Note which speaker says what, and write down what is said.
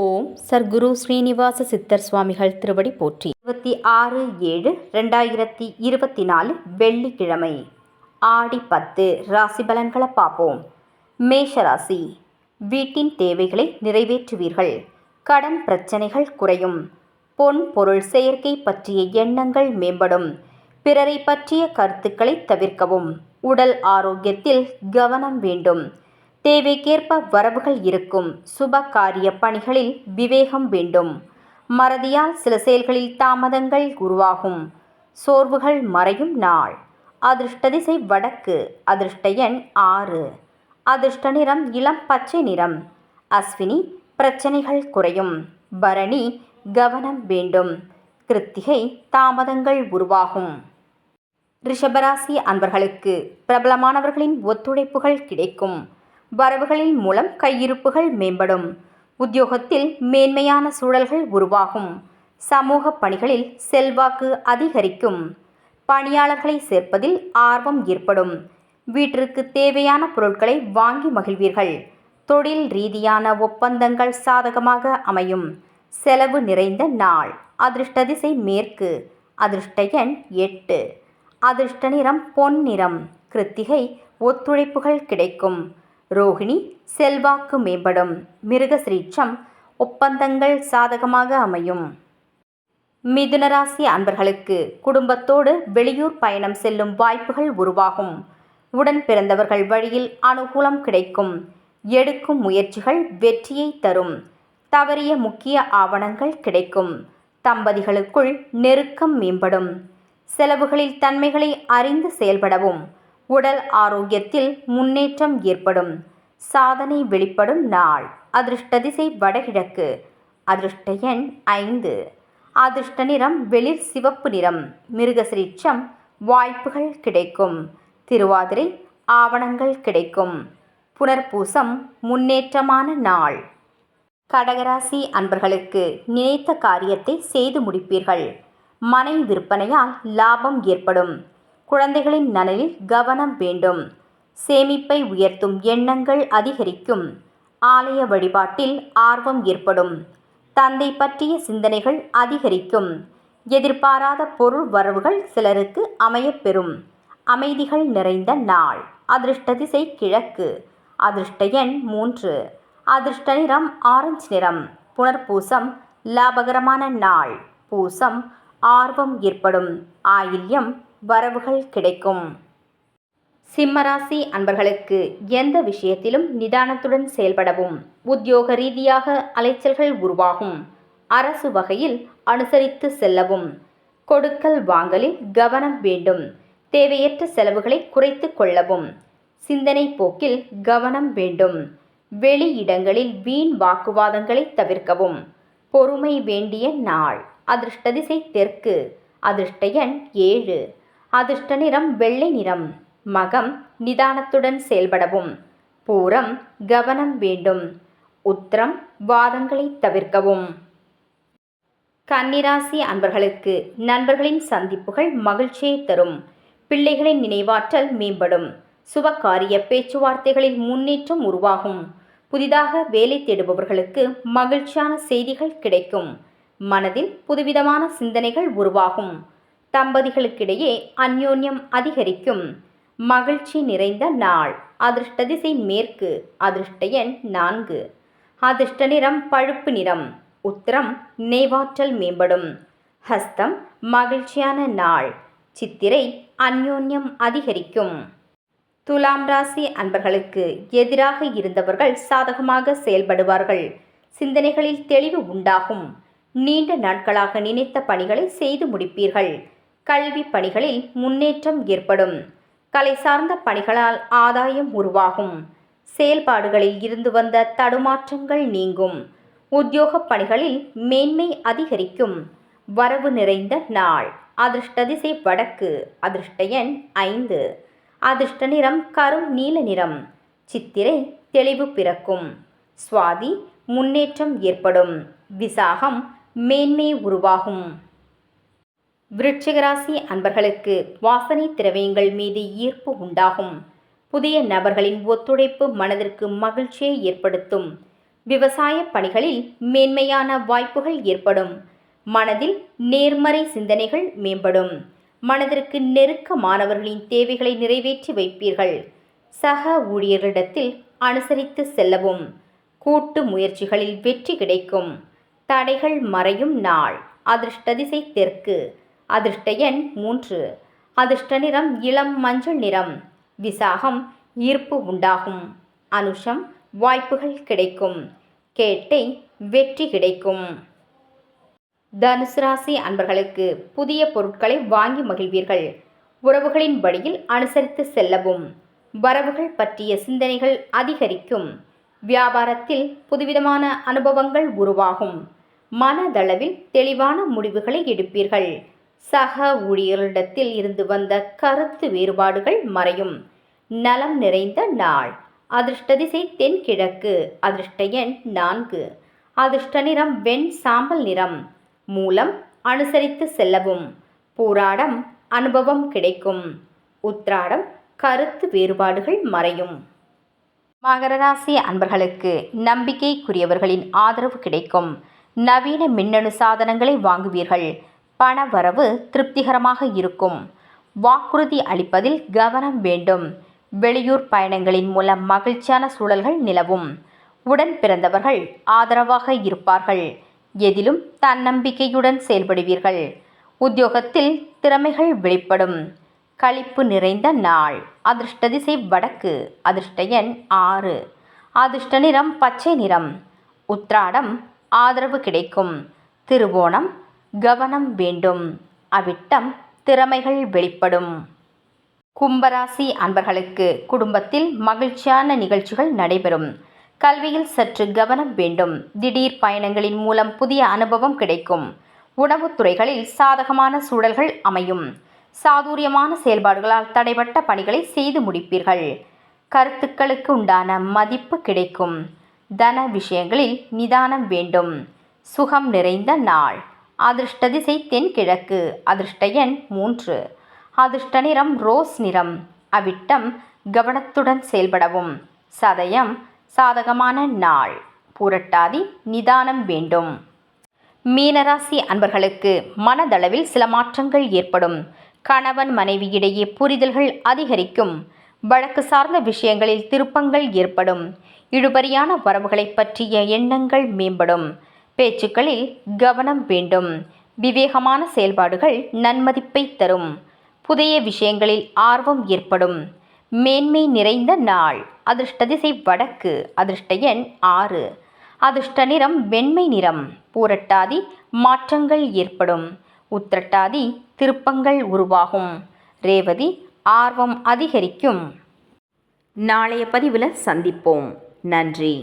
Speaker 1: ஓம் சர்க்குரு ஸ்ரீனிவாச சித்தர் சுவாமிகள் திருவடி போற்றி. 26/7/2024 வெள்ளிக்கிழமை, ஆடி 10. ராசி பலன்களை பார்ப்போம். மேஷராசி. வீட்டின் தேவைகளை நிறைவேற்றுவீர்கள். கடன் பிரச்சனைகள் குறையும். பொன் பொருள் செயற்கை பற்றிய எண்ணங்கள் மேம்படும். பிறரை பற்றிய கருத்துக்களை தவிர்க்கவும். உடல் ஆரோக்கியத்தில் கவனம் வேண்டும். தேவைக்கேற்ப வரவுகள் இருக்கும். சுப காரிய பணிகளில் விவேகம் வேண்டும். மறதியால் சில செயல்களில் தாமதங்கள் உருவாகும். சோர்வுகள் மறையும் நாள். அதிர்ஷ்ட திசை வடக்கு. அதிர்ஷ்ட எண் 6. அதிர்ஷ்ட நிறம் இளம் பச்சை நிறம். அஸ்வினி பிரச்சனைகள் குறையும். பரணி கவனம் வேண்டும். கிருத்திகை தாமதங்கள் உருவாகும். ரிஷபராசி அன்பர்களுக்கு பிரபலமானவர்களின் ஒத்துழைப்புகள் கிடைக்கும். வரவுகளின் மூலம் கையிருப்புகள் மேம்படும். உத்தியோகத்தில் மேன்மையான சூழல்கள் உருவாகும். சமூக பணிகளில் செல்வாக்கு அதிகரிக்கும். பணியாளர்களை சேர்ப்பதில் ஆர்வம் ஏற்படும். வீட்டிற்கு தேவையான பொருட்களை வாங்கி மகிழ்வீர்கள். தொழில் ரீதியான ஒப்பந்தங்கள் சாதகமாக அமையும். செலவு நிறைந்த நாள். அதிர்ஷ்ட திசை மேற்கு. அதிர்ஷ்ட எண் 8. அதிர்ஷ்ட நிறம் பொன் நிறம். கிருத்திகை ஒத்துழைப்புகள் கிடைக்கும். ரோகிணி செல்வாக்கு மேம்படும். மிருகசிரீட்சம் ஒப்பந்தங்கள் சாதகமாக அமையும். மிதுனராசி அன்பர்களுக்கு குடும்பத்தோடு வெளியூர் பயணம் செல்லும் வாய்ப்புகள் உருவாகும். உடன் பிறந்தவர்கள் வழியில் அனுகூலம் கிடைக்கும். எடுக்கும் முயற்சிகள் வெற்றியை தரும். தவறிய முக்கிய ஆவணங்கள் கிடைக்கும். தம்பதிகளுக்குள் நெருக்கம் மேம்படும். செலவுகளில் தன்மைகளை அறிந்து செயல்படவும். உடல் ஆரோக்கியத்தில் முன்னேற்றம் ஏற்படும். சாதனை வெளிப்படும் நாள். அதிர்ஷ்ட திசை வடகிழக்கு. அதிர்ஷ்ட எண் 5. அதிர்ஷ்ட நிறம் வெளிர் சிவப்பு நிறம். மிருகசிரீட்சம் வாய்ப்புகள் கிடைக்கும். திருவாதிரை ஆவணங்கள் கிடைக்கும். புனர்பூசம் முன்னேற்றமான நாள். கடகராசி அன்பர்களுக்கு நினைத்த காரியத்தை செய்து முடிப்பீர்கள். மனை விற்பனையால் லாபம் ஏற்படும். குழந்தைகளின் நலனில் கவனம் வேண்டும். சேமிப்பை உயர்த்தும் எண்ணங்கள் அதிகரிக்கும். ஆலய வழிபாட்டில் ஆர்வம் ஏற்படும். தந்தை பற்றிய சிந்தனைகள் அதிகரிக்கும். எதிர்பாராத பொருள் வரவுகள் சிலருக்கு அமையப்பெறும். அமைதிகள் நிறைந்த நாள். அதிர்ஷ்ட திசை கிழக்கு. அதிர்ஷ்ட எண் 3. அதிர்ஷ்ட நிறம் ஆரஞ்சு நிறம். புனர்பூசம் லாபகரமான நாள். பூசம் ஆர்வம் ஏற்படும். ஆயில்யம் வரவுகள் கிடைக்கும். சிம்மராசி அன்பர்களுக்கு எந்த விஷயத்திலும் நிதானத்துடன் செயல்படவும். உத்தியோக ரீதியாக அலைச்சல்கள் உருவாகும். அரசு வகையில் அனுசரித்து செல்லவும். கொடுக்கல் வாங்கலில் கவனம் வேண்டும். தேவையற்ற செலவுகளை குறைத்து கொள்ளவும். சிந்தனை போக்கில் கவனம் வேண்டும். வெளி இடங்களில் வீண் வாக்குவாதங்களை தவிர்க்கவும். பொறுமை வேண்டிய நாள். அதிர்ஷ்ட திசை தெற்கு. அதிர்ஷ்ட எண் 7. அதிர்ஷ்ட நிறம் வெள்ளை நிறம். மகம் நிதானத்துடன் செயல்படவும். பூரம் கவனம் வேண்டும். உத்திரம் வாதங்களை தவிர்க்கவும். கன்னிராசி அன்பர்களுக்கு நண்பர்களின் சந்திப்புகள் மகிழ்ச்சியை தரும். பிள்ளைகளின் நினைவாற்றல் மேம்படும். சுபகாரிய பேச்சுவார்த்தைகளில் முன்னேற்றம் உருவாகும். புதிதாக வேலை தேடுபவர்களுக்கு மகிழ்ச்சியான செய்திகள் கிடைக்கும். மனதில் புதுவிதமான சிந்தனைகள் உருவாகும். தம்பதிகளுக்கிடையே அந்யோன்யம் அதிகரிக்கும். மகிழ்ச்சி நிறைந்த நாள். அதிர்ஷ்ட திசை மேற்கு. அதிர்ஷ்ட எண் 4. அதிர்ஷ்ட நிறம் பழுப்பு நிறம். உத்திரம் நினைவாற்றல் மேம்படும். ஹஸ்தம் மகிழ்ச்சியான நாள். சித்திரை அந்யோன்யம் அதிகரிக்கும். துலாம் ராசி அன்பர்களுக்கு எதிராக இருந்தவர்கள் சாதகமாக செயல்படுவார்கள். சிந்தனைகளில் தெளிவு உண்டாகும். நீண்ட நாட்களாக நினைத்த பணிகளை செய்து முடிப்பீர்கள். கல்வி பணிகளில் முன்னேற்றம் ஏற்படும். கலை சார்ந்த பணிகளால் ஆதாயம் உருவாகும். செயல்பாடுகளில் இருந்து வந்த தடுமாற்றங்கள் நீங்கும். உத்தியோக பணிகளில் மேன்மை அதிகரிக்கும். வரவு நிறைந்த நாள். அதிர்ஷ்ட திசை வடக்கு. அதிர்ஷ்ட எண் 5. அதிர்ஷ்ட நிறம் கரும் நீல நிறம். சித்திரை தெளிவு பிறக்கும். சுவாதி முன்னேற்றம் ஏற்படும். விசாகம் மேன்மை உருவாகும். விருச்சிகராசி அன்பர்களுக்கு வாசனை திரவியங்கள் மீது ஈர்ப்பு உண்டாகும். புதிய நபர்களின் ஒத்துழைப்பு மனதிற்கு மகிழ்ச்சியை ஏற்படுத்தும். விவசாய பணிகளில் மேன்மையான வாய்ப்புகள் ஏற்படும். மனதில் நேர்மறை சிந்தனைகள் மேம்படும். மனதிற்கு நெருக்கமானவர்களின் தேவைகளை நிறைவேற்றி வைப்பீர்கள். சக ஊழியர்களிடத்தில் அனுசரித்து செல்லவும். கூட்டு முயற்சிகளில் வெற்றி கிடைக்கும். தடைகள் மறையும் நாள். அதிர்ஷ்ட திசை தெற்கு. அதிர்ஷ்ட எண் 3. அதிர்ஷ்ட நிறம் இளம் மஞ்சள் நிறம். விசாகம் ஈர்ப்பு உண்டாகும். அனுஷம் வாய்ப்புகள் கிடைக்கும். கேட்டை வெற்றி கிடைக்கும். தனுசு ராசி அன்பர்களுக்கு புதிய பொருட்களை வாங்கி மகிழ்வீர்கள். உறவுகளின் வழியில் அனுசரித்து செல்லவும். வரவுகள் பற்றிய சிந்தனைகள் அதிகரிக்கும். வியாபாரத்தில் புதுவிதமான அனுபவங்கள் உருவாகும். மனதளவில் தெளிவான முடிவுகளை எடுப்பீர்கள். சக ஊழியர்களிடத்தில் இருந்து வந்த கருத்து வேறுபாடுகள் மறையும். நலம் நிறைந்த நாள். அதிர்ஷ்ட திசை தென்கிழக்கு. அதிர்ஷ்ட எண் 4. அதிர்ஷ்ட நிறம் வெண் சாம்பல் நிறம். மூலம் அனுசரித்து செல்லவும். பூராடம் அனுபவம் கிடைக்கும். உத்ராடம் கருத்து வேறுபாடுகள் மறையும். மகர ராசி அன்பர்களுக்கு நம்பிக்கைக்குரியவர்களின் ஆதரவு கிடைக்கும். நவீன மின்னணு சாதனங்களை வாங்குவீர்கள். பண வரவு திருப்திகரமாக இருக்கும். வாக்குறுதி அளிப்பதில் கவனம் வேண்டும். வெளியூர் பயணங்களின் மூலம் மகிழ்ச்சியான சூழல்கள் நிலவும். உடன் பிறந்தவர்கள் ஆதரவாக இருப்பார்கள். எதிலும் தன்னம்பிக்கையுடன் செயல்படுவீர்கள். உத்தியோகத்தில் திறமைகள் வெளிப்படும். களிப்பு நிறைந்த நாள். அதிர்ஷ்ட திசை வடக்கு. அதிர்ஷ்ட எண் 6. அதிர்ஷ்ட நிறம் பச்சை நிறம். உத்ராடம் ஆதரவு கிடைக்கும். திருவோணம் கவனம் வேண்டும். அவிட்டம் திறமைகள் வெளிப்படும். கும்பராசி அன்பர்களுக்கு குடும்பத்தில் மகிழ்ச்சியான நிகழ்ச்சிகள் நடைபெறும். கல்வியில் சற்று கவனம் வேண்டும். திடீர் பயணங்களின் மூலம் புதிய அனுபவம் கிடைக்கும். உணவுத் துறைகளில் சாதகமான சூழல்கள் அமையும். சாதுரியமான செயல்பாடுகளால் தடைபட்ட பணிகளை செய்து முடிப்பீர்கள். கருத்துக்களுக்கு உண்டான மதிப்பு கிடைக்கும். தன விஷயங்களில் நிதானம் வேண்டும். சுகம் நிறைந்த நாள். அதிர்ஷ்ட திசை தென்கிழக்கு. அதிர்ஷ்ட எண் 3. அதிர்ஷ்ட நிறம் ரோஸ் நிறம். அவிட்டம் கவனத்துடன் செயல்படவும். சதயம் சாதகமான நாள். பூரட்டாதி நிதானம் வேண்டும். மீனராசி அன்பர்களுக்கு மனதளவில் சில மாற்றங்கள் ஏற்படும். கணவன் மனைவியிடையே புரிதல்கள் அதிகரிக்கும். வழக்கு சார்ந்த விஷயங்களில் திருப்பங்கள் ஏற்படும். இழுபறியான வரவுகளை பற்றிய எண்ணங்கள் மேம்படும். பேச்சுக்களில் கவனம் வேண்டும். விவேகமான செயல்பாடுகள் நன்மதிப்பை தரும். புதிய விஷயங்களில் ஆர்வம் ஏற்படும். மேன்மை நிறைந்த நாள். அதிர்ஷ்ட திசை வடக்கு. அதிர்ஷ்ட எண் 6. அதிர்ஷ்ட நிறம் வெண்மை நிறம். பூரட்டாதி மாற்றங்கள் ஏற்படும். உத்திரட்டாதி திருப்பங்கள் உருவாகும். ரேவதி ஆர்வம் அதிகரிக்கும். நாளைய பதிவில் சந்திப்போம். நன்றி.